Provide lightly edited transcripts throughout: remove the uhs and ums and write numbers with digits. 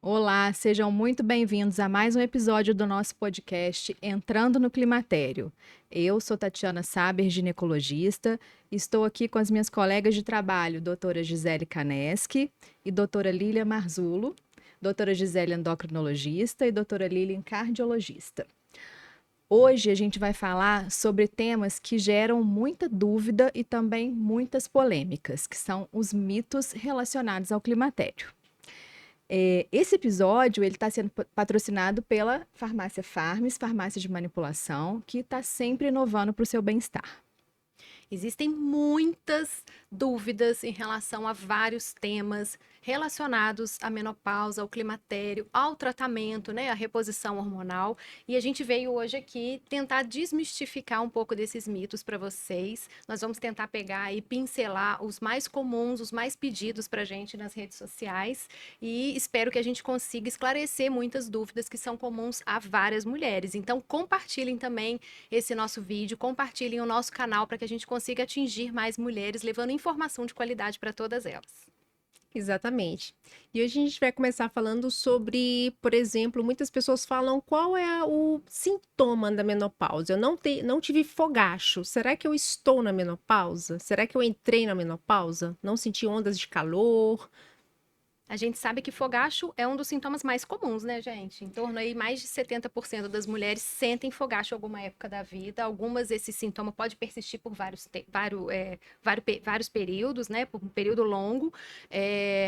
Olá, sejam muito bem-vindos a mais um episódio do nosso podcast Entrando no Climatério. Eu sou Tatiana Saber, ginecologista, e estou aqui com as minhas colegas de trabalho, doutora Gisele Kaneski e doutora Lília Marzulo, doutora Gisele endocrinologista e doutora Lilian cardiologista. Hoje a gente vai falar sobre temas que geram muita dúvida e também muitas polêmicas, que são os mitos relacionados ao climatério. Esse episódio ele está sendo patrocinado pela Farmácia Farmes, farmácia de manipulação, que está sempre inovando para o seu bem-estar. Existem muitas dúvidas em relação a vários temas relacionados à menopausa, ao climatério, ao tratamento, né, à reposição hormonal. E a gente veio hoje aqui tentar desmistificar um pouco desses mitos para vocês. Nós vamos tentar pegar e pincelar os mais comuns, os mais pedidos para a gente nas redes sociais. E espero que a gente consiga esclarecer muitas dúvidas que são comuns a várias mulheres. Então, compartilhem também esse nosso vídeo, compartilhem o nosso canal para que a gente consiga atingir mais mulheres, levando informação de qualidade para todas elas. Exatamente. E hoje a gente vai começar falando sobre, por exemplo, muitas pessoas falam qual é o sintoma da menopausa. Eu não tive fogacho. Será que eu estou na menopausa? Será que eu entrei na menopausa? Não senti ondas de calor? A gente sabe que fogacho é um dos sintomas mais comuns, né, gente? Em torno aí, mais de 70% das mulheres sentem fogacho em alguma época da vida. Algumas, esse sintoma pode persistir por vários períodos, né? Por um período longo,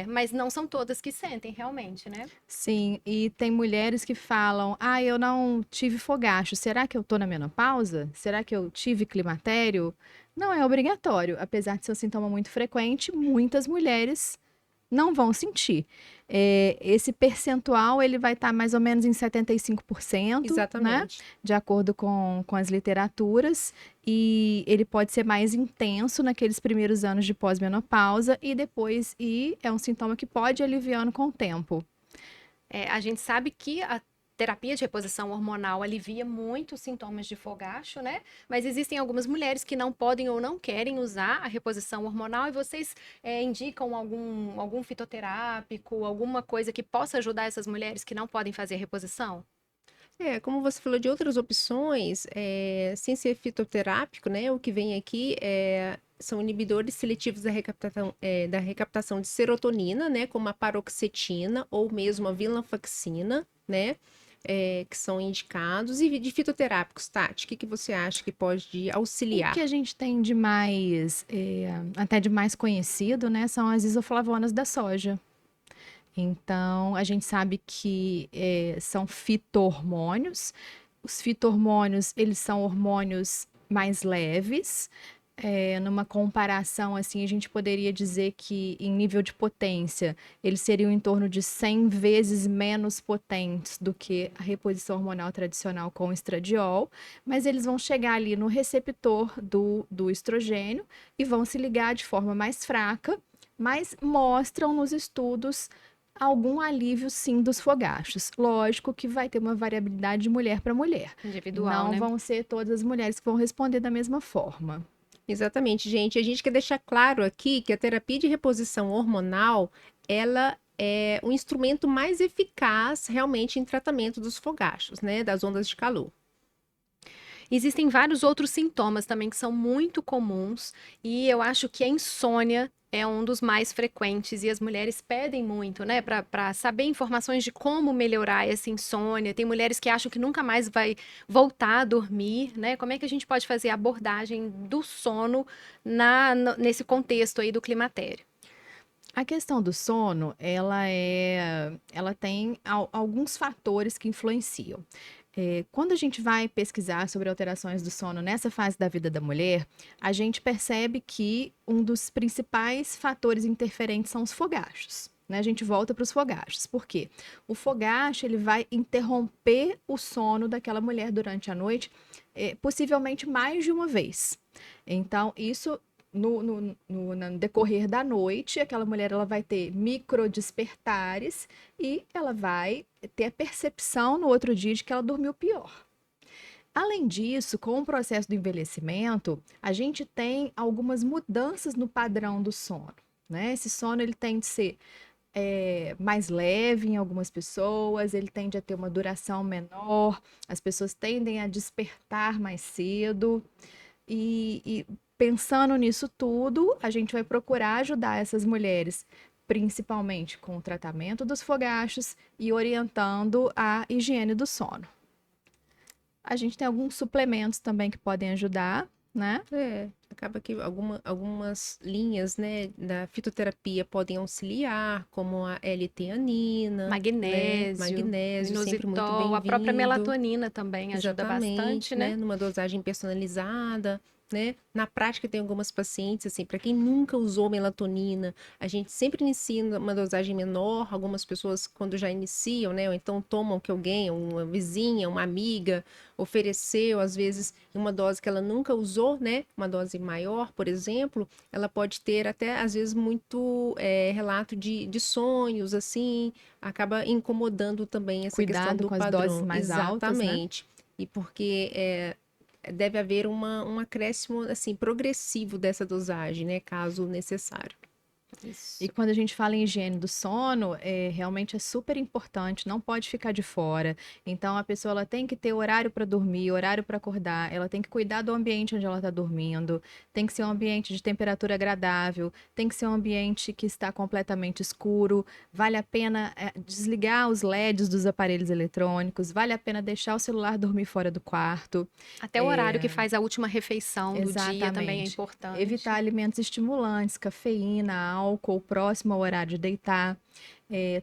mas não são todas que sentem realmente, né? Sim, e tem mulheres que falam: "Ah, eu não tive fogacho. Será que eu estou na menopausa? Será que eu tive climatério?" Não é obrigatório, apesar de ser um sintoma muito frequente, muitas mulheres não vão sentir. Esse percentual ele vai estar mais ou menos em 75%, né, Exatamente. de acordo com as literaturas, e ele pode ser mais intenso naqueles primeiros anos de pós-menopausa e depois é um sintoma que pode ir aliviando com o tempo. A gente sabe que a terapia de reposição hormonal alivia muito os sintomas de fogacho, né? Mas existem algumas mulheres que não podem ou não querem usar a reposição hormonal e vocês indicam algum fitoterápico, alguma coisa que possa ajudar essas mulheres que não podem fazer a reposição? Como você falou de outras opções, sem ser fitoterápico, né? O que vem aqui são inibidores seletivos da recaptação de serotonina, né? Como a paroxetina ou mesmo a venlafaxina, né? Que são indicados. E de fitoterápicos, Tati, o que que você acha que pode O que auxiliar? a gente tem de mais, até de mais conhecido, né, são as isoflavonas da soja. Então, a gente sabe que são fito-hormônios. Os fito-hormônios, eles são hormônios mais leves. Numa comparação, assim, a gente poderia dizer que, em nível de potência, eles seriam em torno de 100 vezes menos potentes do que a reposição hormonal tradicional com o estradiol, mas eles vão chegar ali no receptor do estrogênio e vão se ligar de forma mais fraca, mas mostram nos estudos algum alívio sim dos fogachos. Lógico que vai ter uma variabilidade de mulher para mulher. Individual, Não né? vão ser todas as mulheres que vão responder da mesma forma. Exatamente, gente. A gente quer deixar claro aqui que a terapia de reposição hormonal, ela é um instrumento mais eficaz realmente em tratamento dos fogachos, né? Das ondas de calor. Existem vários outros sintomas também que são muito comuns e eu acho que a insônia é um dos mais frequentes e as mulheres pedem muito, né, para saber informações de como melhorar essa insônia. Tem mulheres que acham que nunca mais vai voltar a dormir, né? Como é que a gente pode fazer a abordagem do sono nesse contexto aí do climatério? A questão do sono, ela tem alguns fatores que influenciam. Quando a gente vai pesquisar sobre alterações do sono nessa fase da vida da mulher, a gente percebe que um dos principais fatores interferentes são os fogachos. Né? A gente volta para os fogachos. Por quê? O fogacho ele vai interromper o sono daquela mulher durante a noite, possivelmente mais de uma vez. Então, isso no decorrer da noite, aquela mulher ela vai ter micro despertares e ela vai ter a percepção no outro dia de que ela dormiu pior. Além disso, com o processo do envelhecimento, a gente tem algumas mudanças no padrão do sono. Né? Esse sono ele tem de ser mais leve em algumas pessoas, ele tende a ter uma duração menor, as pessoas tendem a despertar mais cedo. E pensando nisso tudo, a gente vai procurar ajudar essas mulheres, principalmente com o tratamento dos fogachos e orientando a higiene do sono. A gente tem alguns suplementos também que podem ajudar, né? Acaba que algumas linhas, né, da fitoterapia podem auxiliar, como a L-teanina, né, Magnésio, magnésio, sempre muito inositol, a própria bem-vindo. melatonina também ajuda bastante, Exatamente, né? né? Numa dosagem personalizada, né? Na prática, tem algumas pacientes, assim, para quem nunca usou melatonina, a gente sempre inicia uma dosagem menor. Algumas pessoas, quando já iniciam, né? Ou então tomam que alguém, uma vizinha, uma amiga, ofereceu, às vezes, em uma dose que ela nunca usou, né? Uma dose maior, por exemplo, ela pode ter até, às vezes, muito relato de sonhos, assim, acaba incomodando também essa questão Cuidado do com as doses padrão. mais altas, né? Exatamente. E porque deve haver um acréscimo assim progressivo dessa dosagem, né, caso necessário. Isso. E quando a gente fala em higiene do sono, realmente é super importante, não pode ficar de fora. Então a pessoa ela tem que ter horário para dormir, horário para acordar, ela tem que cuidar do ambiente onde ela está dormindo, tem que ser um ambiente de temperatura agradável, tem que ser um ambiente que está completamente escuro, vale a pena desligar os LEDs dos aparelhos eletrônicos, vale a pena deixar o celular dormir fora do quarto. Até o horário que faz a última refeição do dia também é Exatamente. importante. Evitar alimentos estimulantes, cafeína, álcool, próximo ao horário de deitar.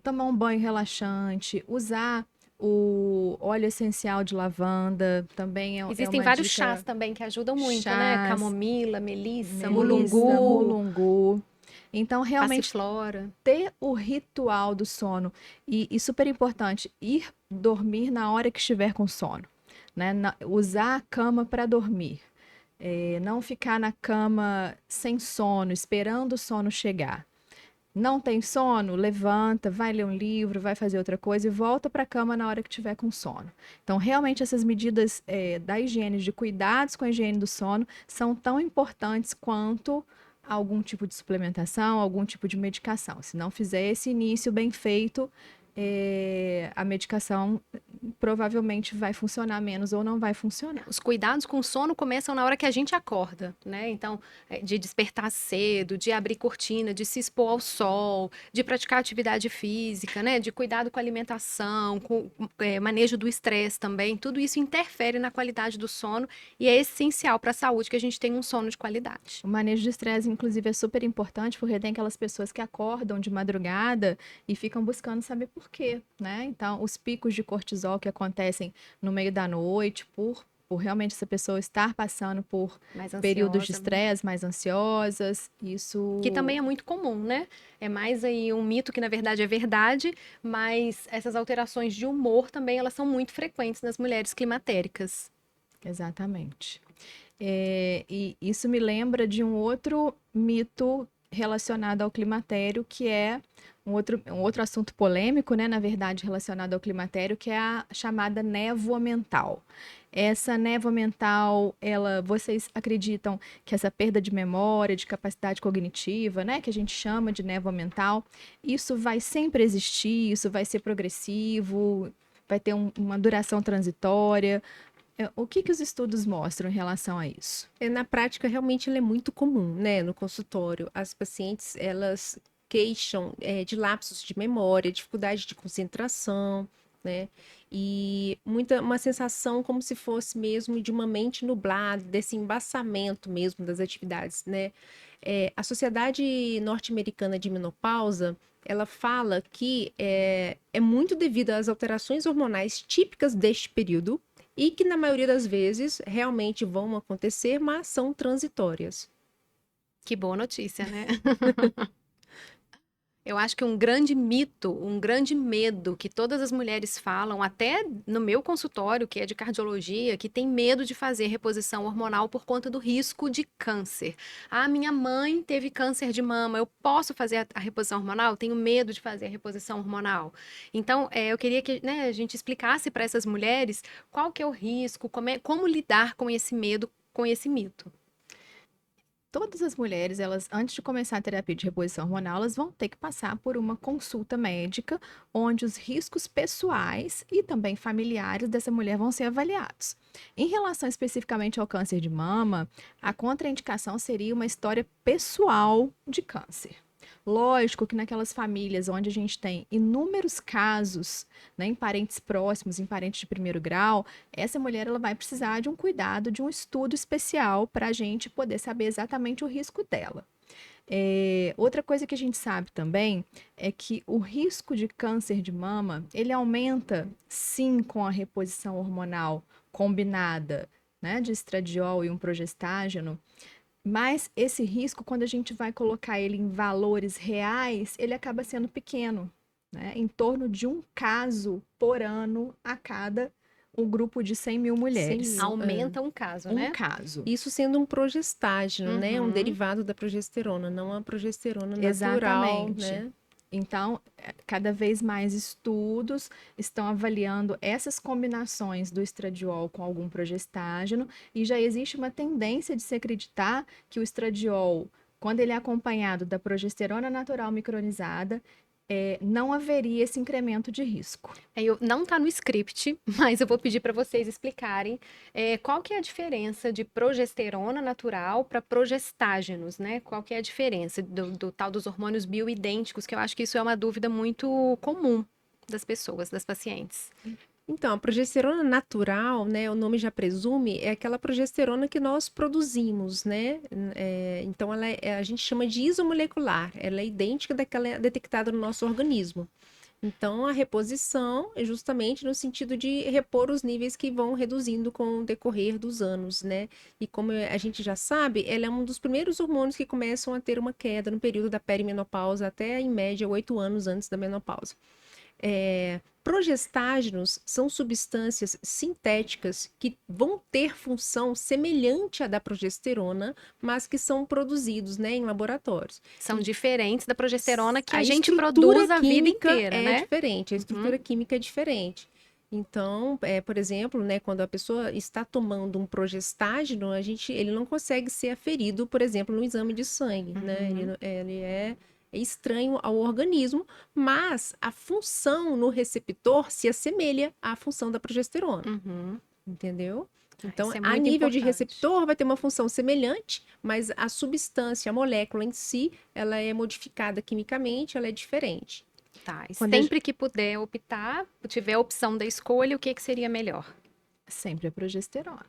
Tomar um banho relaxante, usar o óleo essencial de lavanda, também é Existem uma vários chás dica. também que ajudam muito, né? Chás, Camomila, melissa, melissa, mulungu, mulungu. Então, realmente, passiflora. ter o ritual do sono. E super importante, ir dormir na hora que estiver com sono. Né? Usar a cama para dormir. Não ficar na cama sem sono, esperando o sono chegar. Não tem sono? Levanta, vai ler um livro, vai fazer outra coisa e volta para a cama na hora que tiver com sono. Então, realmente, essas medidas da higiene, de cuidados com a higiene do sono, são tão importantes quanto algum tipo de suplementação, algum tipo de medicação. Se não fizer esse início bem feito, a medicação provavelmente vai funcionar menos ou não vai funcionar. Os cuidados com o sono começam na hora que a gente acorda, né? Então, de despertar cedo, de abrir cortina, de se expor ao sol, de praticar atividade física, né? De cuidado com a alimentação, com manejo do estresse também. Tudo isso interfere na qualidade do sono e é essencial para a saúde que a gente tenha um sono de qualidade. O manejo de estresse, inclusive, é super importante porque tem aquelas pessoas que acordam de madrugada e ficam buscando saber por quê, né? Então, os picos de cortisol que acontecem no meio da noite por realmente essa pessoa estar passando por Mais períodos de ansiosa, estresse mais ansiosas, isso que também é muito comum, né? É mais aí um mito que na verdade é verdade, mas essas alterações de humor também elas são muito frequentes nas mulheres climatéricas. exatamente. E isso me lembra de um outro mito relacionado ao climatério, que é um outro assunto polêmico, né, na verdade, relacionado ao climatério, que é a chamada névoa mental. Essa névoa mental, vocês acreditam que essa perda de memória, de capacidade cognitiva, né, que a gente chama de névoa mental, isso vai sempre existir, isso vai ser progressivo, vai ter uma duração transitória? O que que os estudos mostram em relação a isso? Na prática, realmente, ela é muito comum, né, no consultório. As pacientes, elas queixam de lapsos de memória, dificuldade de concentração, né, e uma sensação como se fosse mesmo de uma mente nublada, desse embaçamento mesmo das atividades, né. A Sociedade Norte-Americana de Menopausa, ela fala que é muito devido às alterações hormonais típicas deste período, e que na maioria das vezes realmente vão acontecer, mas são transitórias. Que boa notícia, né? Eu acho que um grande mito, um grande medo que todas as mulheres falam, até no meu consultório, que é de cardiologia, que tem medo de fazer reposição hormonal por conta do risco de câncer. Ah, minha mãe teve câncer de mama, eu posso fazer a reposição hormonal? Tenho medo de fazer a reposição hormonal. Então, eu queria que, né, a gente explicasse para essas mulheres qual que é o risco, como lidar com esse medo, com esse mito. Todas as mulheres, elas, antes de começar a terapia de reposição hormonal, elas vão ter que passar por uma consulta médica, onde os riscos pessoais e também familiares dessa mulher vão ser avaliados. Em relação especificamente ao câncer de mama, a contraindicação seria uma história pessoal de câncer. Lógico que naquelas famílias onde a gente tem inúmeros casos, né, em parentes próximos, em parentes de primeiro grau, essa mulher ela vai precisar de um cuidado, de um estudo especial para a gente poder saber exatamente o risco dela. Outra coisa que a gente sabe também é que o risco de câncer de mama, ele aumenta sim com a reposição hormonal combinada, né, de estradiol e um progestágeno, mas esse risco, quando a gente vai colocar ele em valores reais, ele acaba sendo pequeno, né? Em torno de um caso por ano a cada um grupo de 100 mil 100 mulheres. mil. Aumenta um caso, Um né? caso. Isso sendo um progestágeno, né? Um Uhum. derivado da progesterona, não a progesterona natural, Exatamente. né? Então, cada vez mais estudos estão avaliando essas combinações do estradiol com algum progestágeno, e já existe uma tendência de se acreditar que o estradiol, quando ele é acompanhado da progesterona natural micronizada, não haveria esse incremento de risco. Não está no script, mas eu vou pedir para vocês explicarem qual que é a diferença de progesterona natural para progestágenos, né? Qual que é a diferença do tal dos hormônios bioidênticos, que eu acho que isso é uma dúvida muito comum das pessoas, das pacientes. Então, a progesterona natural, né, o nome já presume, é aquela progesterona que nós produzimos, né? Então, a gente chama de isomolecular, ela é idêntica daquela detectada no nosso organismo. Então, a reposição é justamente no sentido de repor os níveis que vão reduzindo com o decorrer dos anos, né? E como a gente já sabe, ela é um dos primeiros hormônios que começam a ter uma queda no período da perimenopausa, até em média 8 anos antes da menopausa. Progestágenos são substâncias sintéticas que vão ter função semelhante à da progesterona, mas que são produzidos, né, em laboratórios. São diferentes da progesterona que a gente estrutura produz a vida química inteira, é né? diferente, a estrutura química é diferente. Então, por exemplo, né, quando a pessoa está tomando um progestágeno, ele não consegue ser aferido, por exemplo, no exame de sangue, né? Ele é estranho ao organismo, mas a função no receptor se assemelha à função da progesterona, Uhum. entendeu? Então, Isso é a muito nível de importante. receptor vai ter uma função semelhante, mas a substância, a molécula em si, ela é modificada quimicamente, ela é diferente. Tá, e Quando a sempre que puder optar, tiver a opção da escolha, o que que seria melhor? Sempre a progesterona.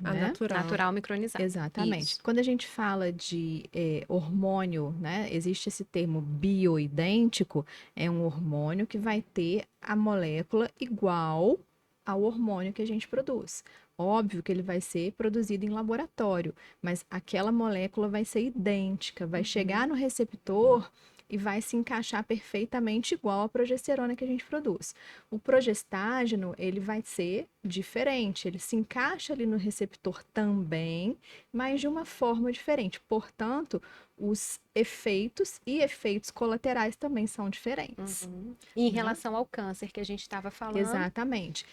A né? natural. Natural micronizado. Exatamente. Isso. Quando a gente fala de hormônio, né? Existe esse termo bioidêntico, é um hormônio que vai ter a molécula igual ao hormônio que a gente produz. Óbvio que ele vai ser produzido em laboratório, mas aquela molécula vai ser idêntica, vai chegar no receptor e vai se encaixar perfeitamente igual à progesterona que a gente produz. O progestágeno, ele vai ser diferente, ele se encaixa ali no receptor também, mas de uma forma diferente. Portanto, os efeitos e efeitos colaterais também são diferentes. E em relação ao câncer que a gente estava falando, Exatamente.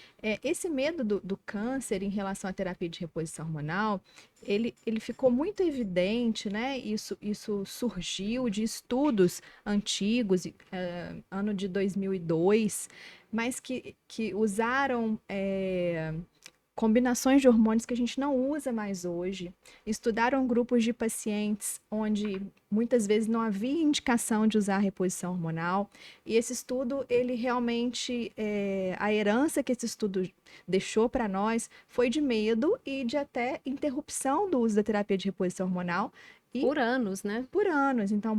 Esse medo do câncer em relação à terapia de reposição hormonal, ele ficou muito evidente, né? Isso surgiu de estudos antigos, ano de 2002, mas que usaram combinações de hormônios que a gente não usa mais hoje. Estudaram grupos de pacientes onde muitas vezes não havia indicação de usar reposição hormonal. E esse estudo, ele realmente, a herança que esse estudo deixou para nós foi de medo e de até interrupção do uso da terapia de reposição hormonal. E por anos, né? por anos. Então,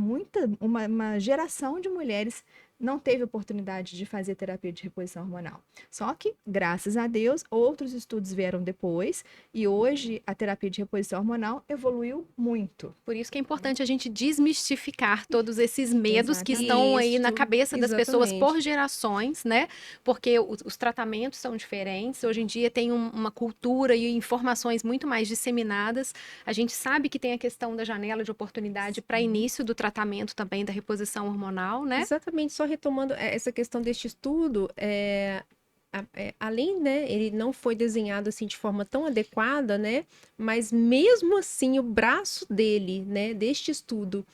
uma geração de mulheres não teve oportunidade de fazer terapia de reposição hormonal. Só que, graças a Deus, outros estudos vieram depois e hoje a terapia de reposição hormonal evoluiu muito. Por isso que é importante a gente desmistificar todos esses medos que estão aí na Isso, cabeça das pessoas exatamente. por gerações, né? Porque os tratamentos são diferentes. Hoje em dia tem uma cultura e informações muito mais disseminadas. A gente sabe que tem a questão da janela de oportunidade para início do tratamento também da reposição hormonal, né? Exatamente, só retomando essa questão deste estudo, além, né, ele não foi desenhado assim de forma tão adequada, né, mas mesmo assim o braço dele, né, deste estudo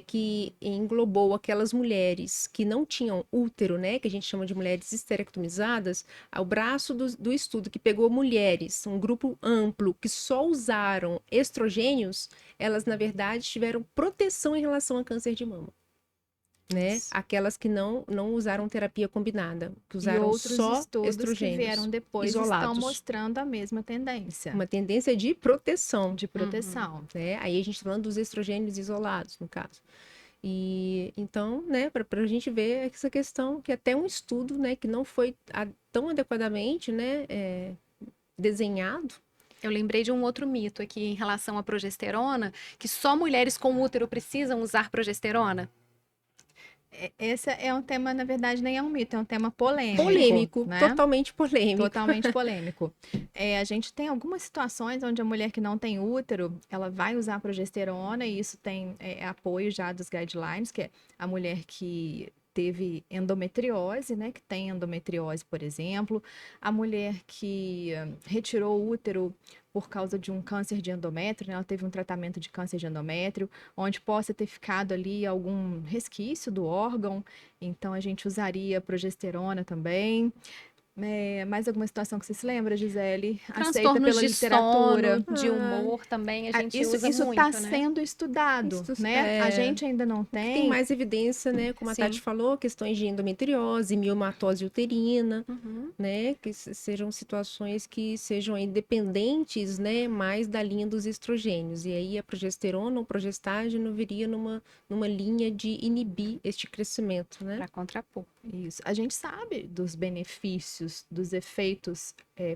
que englobou aquelas mulheres que não tinham útero, né, que a gente chama de mulheres esterectomizadas, o braço do estudo que pegou mulheres, um grupo amplo que só usaram estrogênios, elas na verdade tiveram proteção em relação a câncer de mama. Né? Isso. Aquelas que não usaram terapia combinada, que E usaram outros só estudos que vieram estrogênios depois estão isolados. mostrando a mesma tendência Uma tendência de proteção, de proteção. né? Aí a gente tá falando dos estrogênios isolados, no caso. E então, né, para a gente ver essa questão que até um estudo, né, que não foi tão adequadamente, né, desenhado. Eu lembrei de um outro mito aqui em relação à progesterona, que só mulheres com útero precisam usar progesterona. Esse é um tema, na verdade, nem é um mito, é um tema polêmico, Polêmico, né? totalmente polêmico. Totalmente polêmico. A gente tem algumas situações onde a mulher que não tem útero, ela vai usar progesterona e isso tem apoio já dos guidelines, que é a mulher que teve endometriose, né, que tem endometriose, por exemplo, a mulher que retirou o útero por causa de um câncer de endométrio, né, ela teve um tratamento de câncer de endométrio, onde possa ter ficado ali algum resquício do órgão, então a gente usaria progesterona também. Mais alguma situação que você se lembra, Gisele? Aceita Transtornos pela de literatura. sono, de humor também a gente Isso usa está muito, né? sendo estudado, Isso, né? A gente ainda não que tem tem. mais evidência, né? Como a Sim. Tati falou, questões de endometriose, miomatose uterina, Uhum. né? Que sejam situações que sejam independentes, né? Mais da linha dos estrogênios. E aí a progesterona ou progestágeno viria numa linha de inibir este crescimento, né? Para contrapor. Isso. A gente sabe dos benefícios, dos efeitos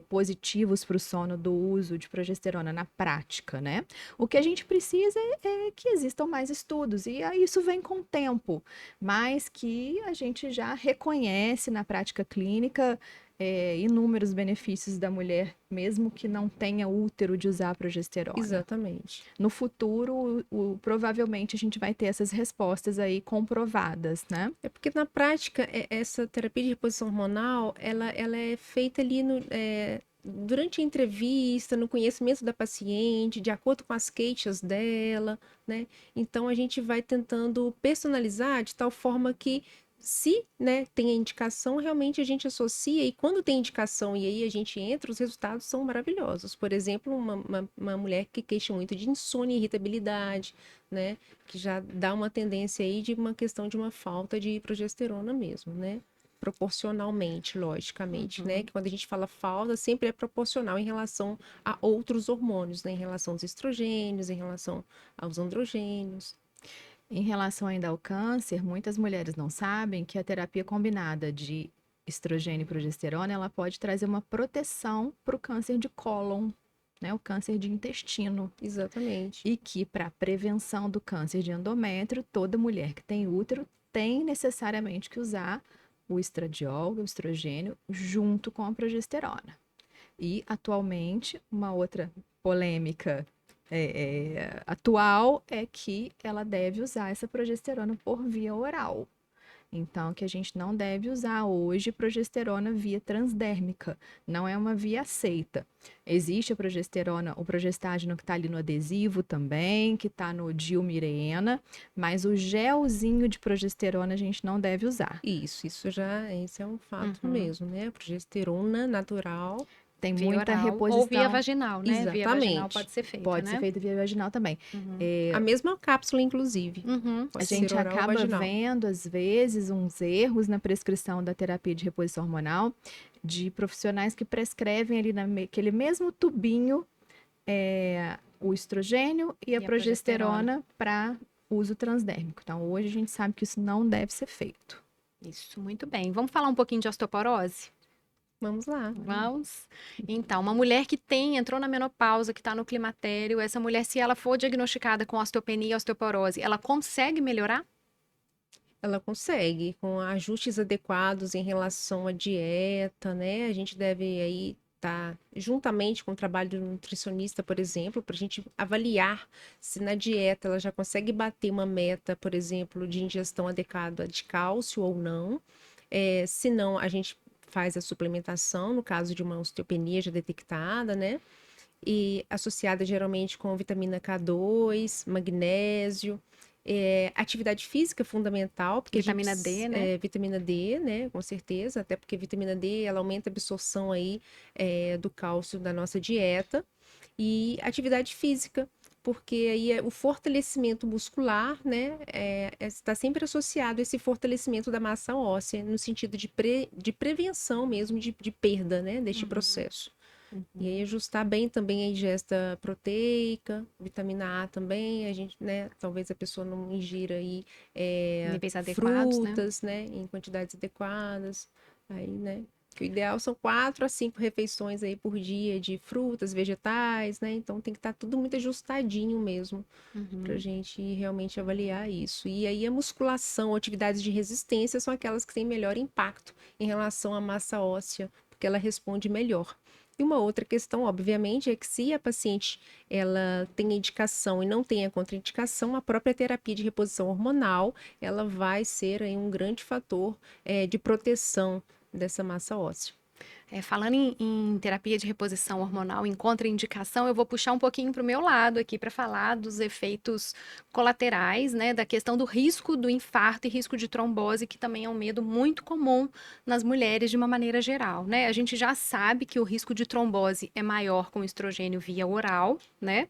positivos para o sono do uso de progesterona na prática, né? O que a gente precisa é que existam mais estudos, e aí isso vem com o tempo, mas que a gente já reconhece na prática clínica inúmeros benefícios da mulher, mesmo que não tenha útero, de usar a progesterona. Exatamente. No futuro, provavelmente a gente vai ter essas respostas aí comprovadas, né? É porque na prática, essa terapia de reposição hormonal, ela é feita ali durante a entrevista, no conhecimento da paciente, de acordo com as queixas dela, né? Então a gente vai tentando personalizar de tal forma que se, né, tem a indicação, realmente a gente associa, e quando tem indicação e aí a gente entra, os resultados são maravilhosos. Por exemplo, uma mulher que queixa muito de insônia e irritabilidade, né, que já dá uma tendência aí de uma questão de uma falta de progesterona mesmo, né? Proporcionalmente, logicamente, né? Que quando a gente fala falta, sempre é proporcional em relação a outros hormônios, né? Em relação aos estrogênios, em relação aos androgênios. Em relação ainda ao câncer, muitas mulheres não sabem que a terapia combinada de estrogênio e progesterona, ela pode trazer uma proteção para o câncer de cólon, né, o câncer de intestino. Exatamente. E que para a prevenção do câncer de endométrio, toda mulher que tem útero tem necessariamente que usar o estradiol, o estrogênio, junto com a progesterona. E atualmente, uma outra polêmica atual é que ela deve usar essa progesterona por via oral. Então, que a gente não deve usar hoje progesterona via transdérmica, não é uma via aceita. Existe a progesterona, o progestágeno que está ali no adesivo também, que está no Dilmirena, mas o gelzinho de progesterona a gente não deve usar. Isso é um fato mesmo, né? A progesterona natural. Tem Via muita oral reposição. ou via vaginal, né? Via vaginal Exatamente. pode ser feita, Pode né? ser feita via vaginal também. A mesma cápsula, inclusive. Uhum. Pode A ser gente oral ou acaba vaginal. vendo, às vezes, uns erros na prescrição da terapia de reposição hormonal de profissionais que prescrevem ali naquele mesmo tubinho o estrogênio e a progesterona para uso transdérmico. Então, hoje a gente sabe que isso não deve ser feito. Isso, muito bem. Vamos falar um pouquinho de osteoporose? Vamos lá. Vamos. Então, uma mulher que entrou na menopausa, que está no climatério, essa mulher, se ela for diagnosticada com osteopenia e osteoporose, ela consegue melhorar? Ela consegue, com ajustes adequados em relação à dieta, né? A gente deve aí estar juntamente com o trabalho do nutricionista, por exemplo, para a gente avaliar se na dieta ela já consegue bater uma meta, por exemplo, de ingestão adequada de cálcio ou não. Se não, a gente faz a suplementação, no caso de uma osteopenia já detectada, né? E associada geralmente com vitamina K2, magnésio, atividade física fundamental, porque Vitamina D, né? vitamina D, né, com certeza, até porque vitamina D, ela aumenta a absorção aí do cálcio da nossa dieta, e atividade física, porque aí o fortalecimento muscular, né, está sempre associado a esse fortalecimento da massa óssea, no sentido de prevenção mesmo de perda, né, deste processo. E aí ajustar bem também a ingesta proteica, vitamina A também, a gente, né, talvez a pessoa não ingira aí Níveis adequados, né? frutas, né, em quantidades adequadas, aí, né, que o ideal são 4 a 5 refeições aí por dia de frutas, vegetais, né, então tem que estar tudo muito ajustadinho mesmo, pra gente realmente avaliar isso. E aí a musculação, atividades de resistência são aquelas que têm melhor impacto em relação à massa óssea, porque ela responde melhor. E uma outra questão, obviamente, é que se a paciente ela tem indicação e não tem a contraindicação, a própria terapia de reposição hormonal, ela vai ser aí um grande fator de proteção dessa massa óssea. Falando em terapia de reposição hormonal, em contraindicação, eu vou puxar um pouquinho para o meu lado aqui para falar dos efeitos colaterais, né, da questão do risco do infarto e risco de trombose, que também é um medo muito comum nas mulheres de uma maneira geral, né? A gente já sabe que o risco de trombose é maior com estrogênio via oral, né?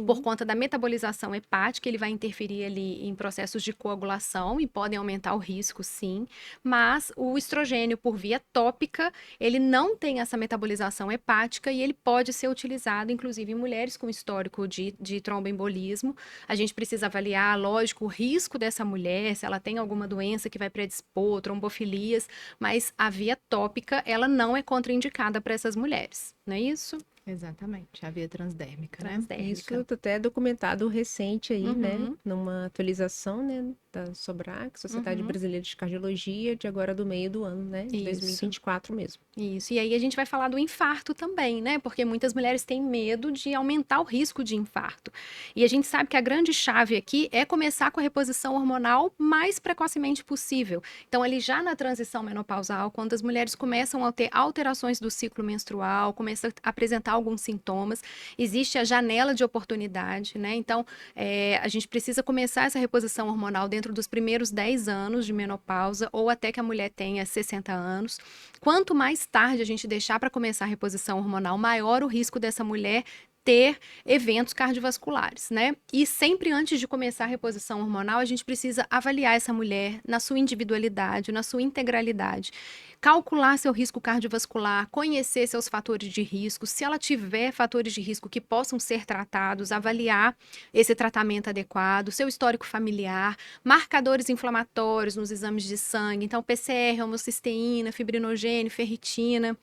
Por conta da metabolização hepática, ele vai interferir ali em processos de coagulação e podem aumentar o risco, sim. Mas o estrogênio por via tópica, ele não tem essa metabolização hepática e ele pode ser utilizado, inclusive, em mulheres com histórico de tromboembolismo. A gente precisa avaliar, lógico, o risco dessa mulher, se ela tem alguma doença que vai predispor, trombofilias, mas a via tópica, ela não é contraindicada para essas mulheres, não é isso? Exatamente, a via transdérmica, né? Transdérmica. Isso tá até documentado recente aí, né? Uhum. Numa atualização, né? Da SOBRAC, Sociedade Brasileira de Cardiologia, de agora do meio do ano, né? De Isso. 2024 mesmo. Isso, e aí a gente vai falar do infarto também, né? Porque muitas mulheres têm medo de aumentar o risco de infarto. E a gente sabe que a grande chave aqui é começar com a reposição hormonal mais precocemente possível. Então, ali já na transição menopausal, quando as mulheres começam a ter alterações do ciclo menstrual, começam a apresentar alguns sintomas, existe a janela de oportunidade, né? Então, a gente precisa começar essa reposição hormonal dentro dos primeiros 10 anos de menopausa ou até que a mulher tenha 60 anos. Quanto mais tarde a gente deixar para começar a reposição hormonal, maior o risco dessa mulher ter eventos cardiovasculares, né? E sempre antes de começar a reposição hormonal, a gente precisa avaliar essa mulher na sua individualidade, na sua integralidade, calcular seu risco cardiovascular, conhecer seus fatores de risco, se ela tiver fatores de risco que possam ser tratados, avaliar esse tratamento adequado, seu histórico familiar, marcadores inflamatórios nos exames de sangue, então PCR, homocisteína, fibrinogênio, ferritina.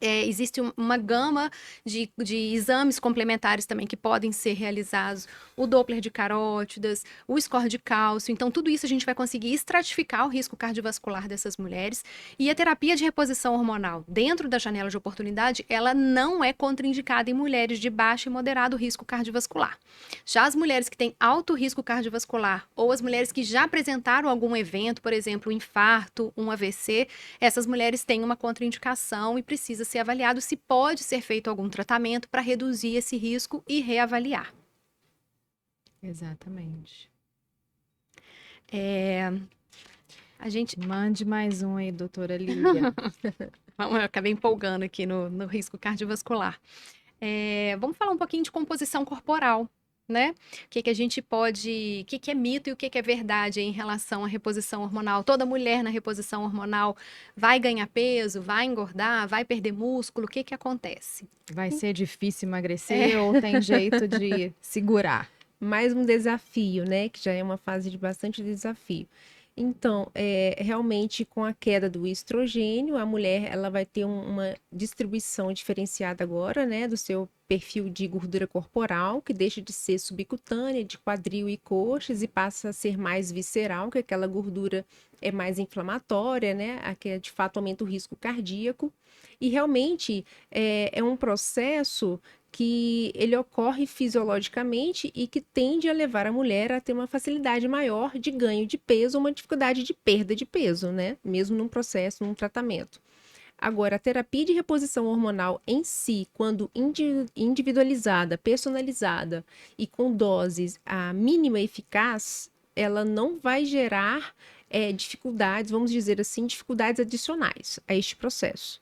Existe uma gama de exames complementares também que podem ser realizados, o Doppler de carótidas, o score de cálcio, então tudo isso a gente vai conseguir estratificar o risco cardiovascular dessas mulheres, e a terapia de reposição hormonal dentro da janela de oportunidade, ela não é contraindicada em mulheres de baixo e moderado risco cardiovascular. Já as mulheres que têm alto risco cardiovascular, ou as mulheres que já apresentaram algum evento, por exemplo, um infarto, um AVC, essas mulheres têm uma contraindicação e precisa ser avaliado se pode ser feito algum tratamento para reduzir esse risco e reavaliar. Exatamente. A gente... Mande mais um aí, doutora Lívia. Eu acabei empolgando aqui no risco cardiovascular. Vamos falar um pouquinho de composição corporal, né? O que a gente pode... O que é mito e o que é verdade em relação à reposição hormonal? Toda mulher na reposição hormonal vai ganhar peso, vai engordar, vai perder músculo? O que acontece? Vai ser difícil emagrecer ou tem jeito de segurar? Mais um desafio, né? Que já é uma fase de bastante desafio. Então, realmente, com a queda do estrogênio, a mulher ela vai ter uma distribuição diferenciada agora, né, do seu perfil de gordura corporal, que deixa de ser subcutânea, de quadril e coxas, e passa a ser mais visceral, que aquela gordura é mais inflamatória, né, a que de fato aumenta o risco cardíaco. E realmente é um processo que ele ocorre fisiologicamente e que tende a levar a mulher a ter uma facilidade maior de ganho de peso ou uma dificuldade de perda de peso, né? Mesmo num processo, num tratamento. Agora, a terapia de reposição hormonal em si, quando individualizada, personalizada e com doses a mínima eficaz, ela não vai gerar dificuldades, vamos dizer assim, dificuldades adicionais a este processo,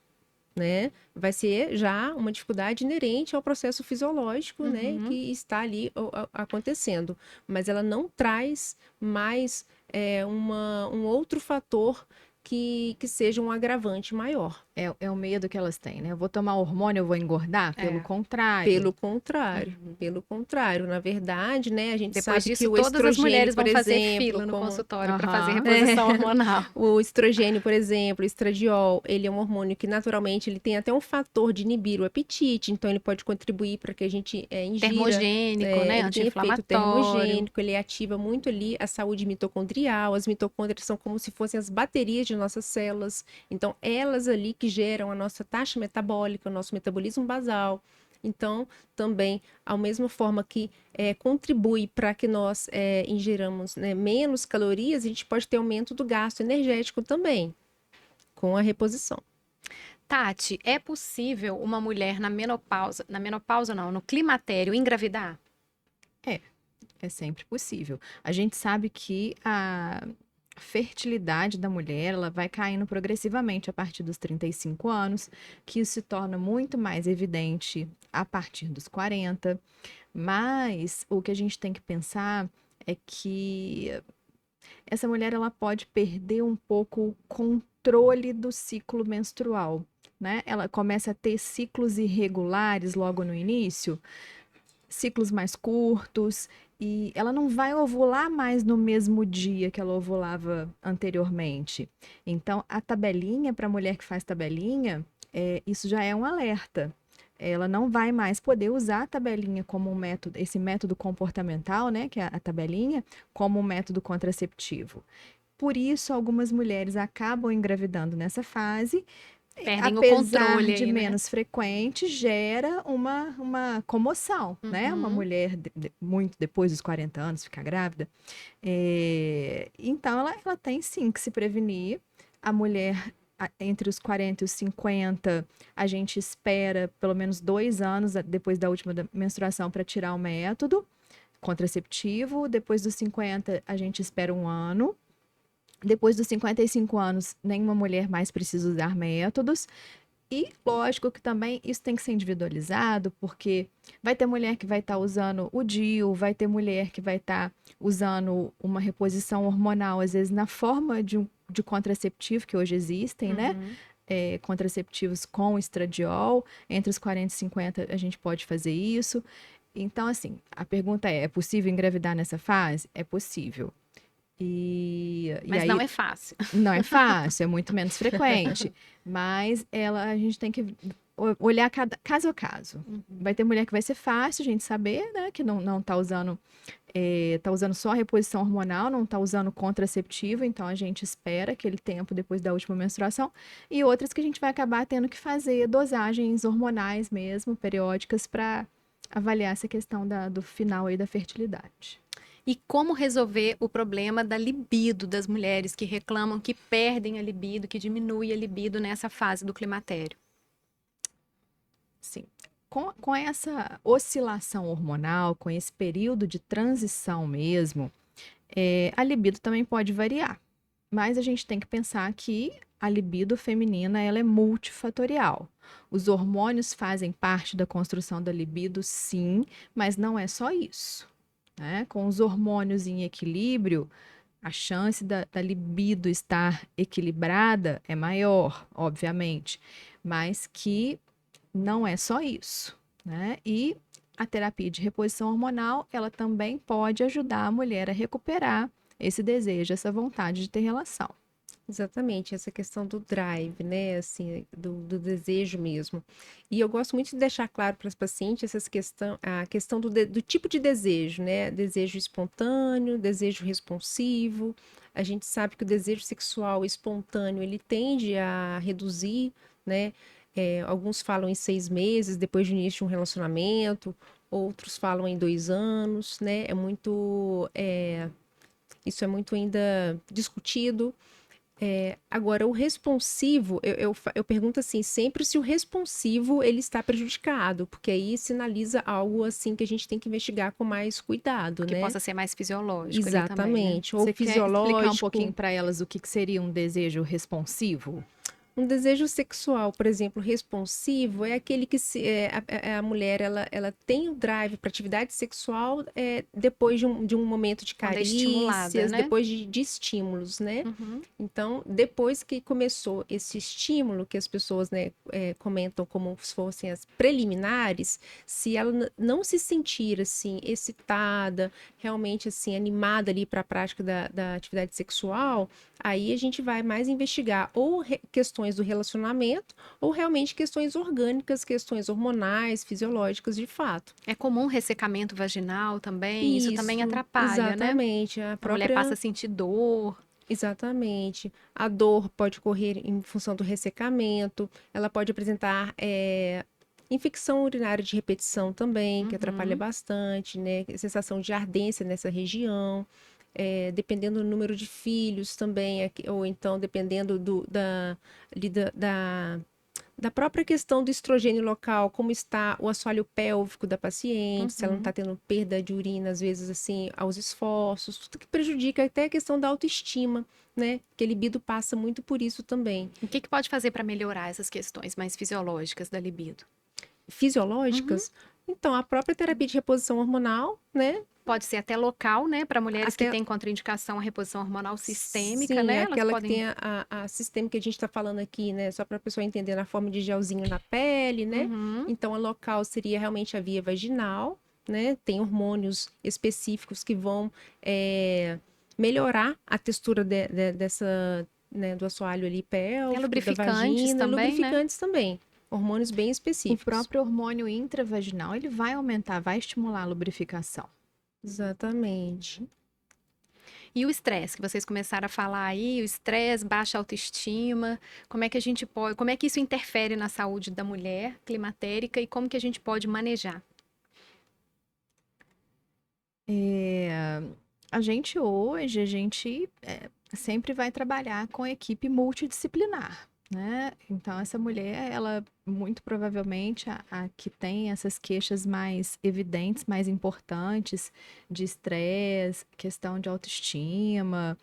né? Vai ser já uma dificuldade inerente ao processo fisiológico, né, Uhum. que está ali acontecendo. Mas ela não traz mais um outro fator que seja um agravante maior. É o medo que elas têm, né? Eu vou tomar hormônio, eu vou engordar? Pelo É. contrário. Uhum. Pelo contrário, na verdade, né, a gente Depois sabe que disso, o todas as estrogênio, mulheres por vão fazer exemplo, fila no como consultório para fazer Aham. reposição hormonal. o estrogênio, por exemplo, o estradiol, ele é um hormônio que naturalmente ele tem até um fator de inibir o apetite, então ele pode contribuir para que a gente ingira, Termogênico, né? ele tem efeito Anti-inflamatório. termogênico, ele ativa muito ali a saúde mitocondrial, as mitocôndrias são como se fossem as baterias de nossas células, então elas ali que geram a nossa taxa metabólica, o nosso metabolismo basal. Então, também, a mesma forma que contribui para que nós ingeramos, né, menos calorias, a gente pode ter aumento do gasto energético também, com a reposição. Tati, é possível uma mulher na menopausa não, no climatério engravidar? É sempre possível. A gente sabe que a fertilidade da mulher, ela vai caindo progressivamente a partir dos 35 anos, que isso se torna muito mais evidente a partir dos 40. Mas o que a gente tem que pensar é que essa mulher ela pode perder um pouco o controle do ciclo menstrual, né? Ela começa a ter ciclos irregulares logo no início, ciclos mais curtos, e ela não vai ovular mais no mesmo dia que ela ovulava anteriormente. Então, a tabelinha, para a mulher que faz tabelinha, isso já é um alerta. Ela não vai mais poder usar a tabelinha como um método, esse método comportamental, né, que é a tabelinha, como um método contraceptivo. Por isso, algumas mulheres acabam engravidando nessa fase, Perdem o apesar controle de aí, né? menos frequente, gera uma comoção, né? Uma Uhum. mulher, muito depois dos 40 anos, ficar grávida. Então, ela tem sim que se prevenir. A mulher, entre os 40 e os 50, a gente espera pelo menos 2 anos depois da última menstruação para tirar o método contraceptivo. Depois dos 50, a gente espera 1 ano. Depois dos 55 anos, nenhuma mulher mais precisa usar métodos. E lógico que também isso tem que ser individualizado, porque vai ter mulher que vai estar usando o DIU, vai ter mulher que vai estar usando uma reposição hormonal, às vezes na forma de contraceptivo que hoje existem, né? Uhum. Contraceptivos com estradiol. Entre os 40 e 50 a gente pode fazer isso. Então, assim, a pergunta é possível engravidar nessa fase? É possível. E Mas não aí, é fácil. não é fácil, é muito menos frequente, mas a gente tem que olhar caso a caso. Vai ter mulher que vai ser fácil a gente saber, né, que não tá usando, tá usando só a reposição hormonal, não tá usando contraceptivo, então a gente espera aquele tempo depois da última menstruação, e outras que a gente vai acabar tendo que fazer dosagens hormonais mesmo, periódicas, para avaliar essa questão do final aí da fertilidade. E como resolver o problema da libido das mulheres que reclamam que perdem a libido, que diminui a libido nessa fase do climatério? Sim. Com essa oscilação hormonal, com esse período de transição mesmo, a libido também pode variar. Mas a gente tem que pensar que a libido feminina ela é multifatorial. Os hormônios fazem parte da construção da libido, sim, mas não é só isso, né? Com os hormônios em equilíbrio, a chance da libido estar equilibrada é maior, obviamente, mas que não é só isso, né? E a terapia de reposição hormonal, ela também pode ajudar a mulher a recuperar esse desejo, essa vontade de ter relação. Exatamente, essa questão do drive, né, assim, do desejo mesmo. E eu gosto muito de deixar claro para as pacientes a questão do tipo de desejo, né, desejo espontâneo, desejo responsivo. A gente sabe que o desejo sexual espontâneo, ele tende a reduzir, né, alguns falam em 6 meses depois do início de um relacionamento, outros falam em 2 anos, né, isso é muito ainda discutido. Agora, o responsivo, eu pergunto assim, sempre se o responsivo ele está prejudicado, porque aí sinaliza algo assim que a gente tem que investigar com mais cuidado, Que né? possa ser mais fisiológico ali também, né? Exatamente. Ou Você quer explicar um pouquinho fisiológico. para elas o que que seria um desejo responsivo? Um desejo sexual, por exemplo, responsivo, é aquele que a mulher ela tem o drive para atividade sexual depois de um momento de Quando é estimulada, carícias, né? depois de estímulos, né? Uhum. Então, depois que começou esse estímulo, que as pessoas, né, comentam como se fossem as preliminares, se ela não se sentir assim excitada, realmente assim animada ali para a prática da atividade sexual, aí a gente vai mais investigar ou questões do relacionamento ou realmente questões orgânicas, questões hormonais, fisiológicas de fato. É comum ressecamento vaginal também, isso também Isso, atrapalha, né? exatamente. A A mulher passa própria a sentir dor. Exatamente. A dor pode ocorrer em função do ressecamento, ela pode apresentar infecção urinária de repetição também, que atrapalha Uhum. bastante, né? Sensação de ardência nessa região, dependendo do número de filhos também, ou então dependendo ali da própria questão do estrogênio local, como está o assoalho pélvico da paciente, se ela não está Uhum. tendo perda de urina, às vezes, assim, aos esforços, tudo que prejudica até a questão da autoestima, né? Que a libido passa muito por isso também. O que que pode fazer para melhorar essas questões mais fisiológicas da libido? Uhum. Fisiológicas, então, a própria terapia de reposição hormonal, né? Pode ser até local, né? Para mulheres que Até têm contraindicação à reposição hormonal sistêmica, Sim, né? Elas aquela que podem. tem a sistema que a gente está falando aqui, né? Só para a pessoa entender na forma de gelzinho na pele, né? Uhum. Então, a local seria realmente a via vaginal, né? Tem hormônios específicos que vão melhorar a textura dessa, né, do assoalho ali Tem pélvico, da lubrificantes vagina, também, né? lubrificantes também, hormônios bem O específicos. próprio hormônio intravaginal, ele vai aumentar, vai estimular a lubrificação. Exatamente. E o estresse, que vocês começaram a falar aí, o estresse, baixa autoestima, como é que a gente pode, como é que isso interfere na saúde da mulher climatérica e como que a gente pode manejar? É, a gente hoje sempre vai trabalhar com equipe multidisciplinar, né? Então, essa mulher, ela muito provavelmente a que tem essas queixas mais evidentes, mais importantes de estresse, questão de autoestima,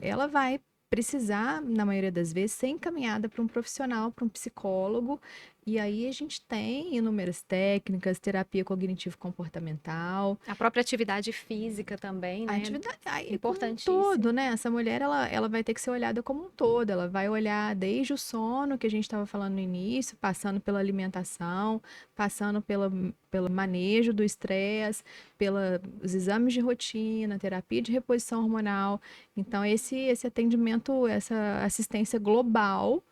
ela vai precisar, na maioria das vezes, ser encaminhada para um profissional, para um psicólogo. E aí a gente tem inúmeras técnicas, terapia cognitivo-comportamental, A própria atividade física também, a né? atividade aí como um todo, Importantíssimo. né? Essa mulher, ela vai ter que ser olhada como um todo. Ela vai olhar desde o sono, que a gente estava falando no início, passando pela alimentação, passando pelo manejo do estresse, pelos exames de rotina, terapia de reposição hormonal. Então, esse atendimento, essa assistência global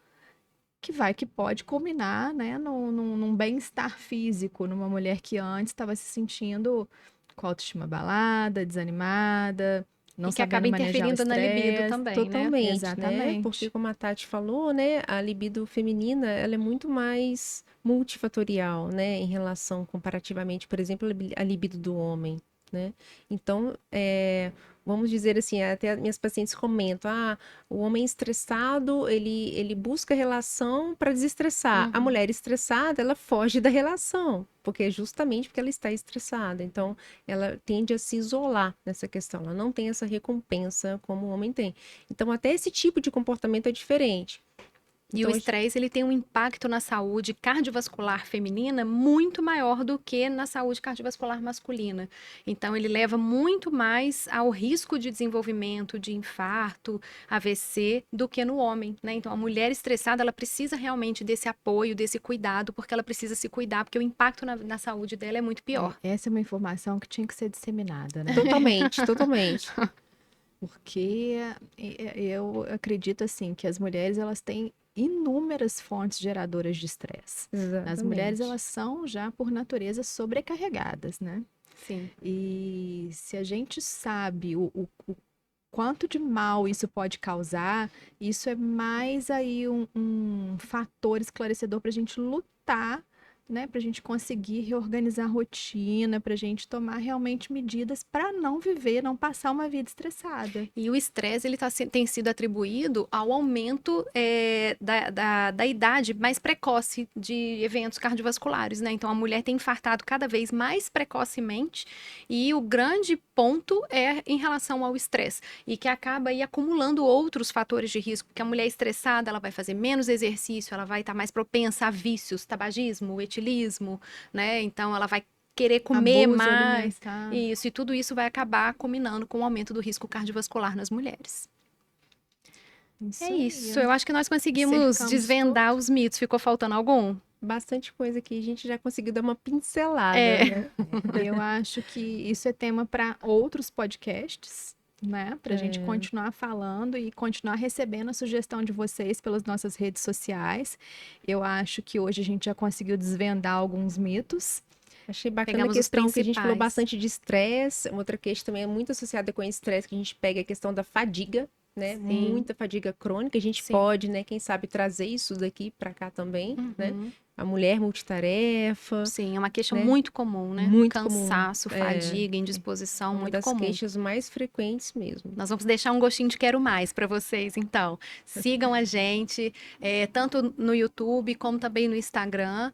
que pode culminar, né, num bem-estar físico, numa mulher que antes estava se sentindo com a autoestima abalada, desanimada, não E que sabendo acaba manejar o interferindo na libido estresse. também, né? Totalmente, né? Porque Exatamente. como a Tati falou, né, a libido feminina, ela é muito mais multifatorial, né, em relação comparativamente, por exemplo, a libido do homem, né? Então, vamos dizer assim, até minhas pacientes comentam, o homem estressado, ele busca relação para desestressar. A Uhum. mulher estressada, ela foge da relação, porque é justamente porque ela está estressada. Então, ela tende a se isolar nessa questão, ela não tem essa recompensa como o homem tem. Então, até esse tipo de comportamento é diferente. E o Então, estresse, ele tem um impacto na saúde cardiovascular feminina muito maior do que na saúde cardiovascular masculina. Então, ele leva muito mais ao risco de desenvolvimento de infarto, AVC, do que no homem, né? Então, a mulher estressada, ela precisa realmente desse apoio, desse cuidado, porque ela precisa se cuidar, porque o impacto na saúde dela é muito pior. Essa é uma informação que tinha que ser disseminada, né? totalmente, totalmente. Porque eu acredito assim que as mulheres elas têm inúmeras fontes geradoras de estresse. As mulheres Exatamente. elas são já por natureza sobrecarregadas, né? Sim. E se a gente sabe o quanto de mal isso pode causar, isso é mais aí um fator esclarecedor para a gente lutar né, para a gente conseguir reorganizar a rotina, para a gente tomar realmente medidas para não viver, não passar uma vida estressada. E o estresse ele tem sido atribuído ao aumento da idade mais precoce de eventos cardiovasculares, né? Então a mulher tem infartado cada vez mais precocemente e o grande ponto é em relação ao estresse e que acaba aí acumulando outros fatores de risco, porque a mulher estressada ela vai fazer menos exercício, ela vai estar mais propensa a vícios, tabagismo, etilismo, né? Então ela vai querer comer Abuso mais. alimentar. Isso, e tudo isso vai acabar culminando com o aumento do risco cardiovascular nas mulheres. É aí. isso, eu acho que nós conseguimos Cercamos desvendar os mitos. Ficou faltando algum? Bastante coisa que a gente já conseguiu dar uma pincelada, É. né? Eu acho que isso é tema para outros podcasts, né? Para a gente continuar falando e continuar recebendo a sugestão de vocês pelas nossas redes sociais. Eu acho que hoje a gente já conseguiu desvendar alguns mitos. Achei bacana Pegamos a os questão que a gente falou principais. bastante de estresse. Uma outra questão também é muito associada com estresse, que a gente pega a questão da fadiga, né? Sim. Muita fadiga crônica. A gente Sim. pode, né, quem sabe, trazer isso daqui para cá também, né? Uhum. A mulher multitarefa. Sim, é uma queixa né? muito comum, né? Muito comum. Cansaço, fadiga, indisposição, Uma muito das comum. queixas mais frequentes mesmo. Nós vamos deixar um gostinho de quero mais para vocês, então. Sigam a gente, tanto no YouTube como também no Instagram,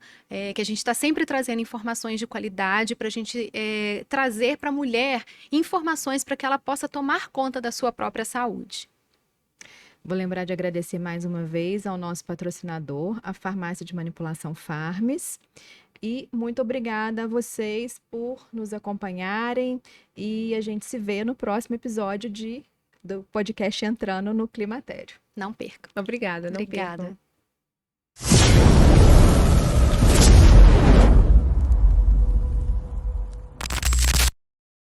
que a gente está sempre trazendo informações de qualidade para a gente trazer para a mulher informações para que ela possa tomar conta da sua própria saúde. Vou lembrar de agradecer mais uma vez ao nosso patrocinador, a Farmácia de Manipulação Farmes. E muito obrigada a vocês por nos acompanharem. E a gente se vê no próximo episódio do podcast Entrando no Climatério. Não perca. Obrigada. Não Obrigada. percam.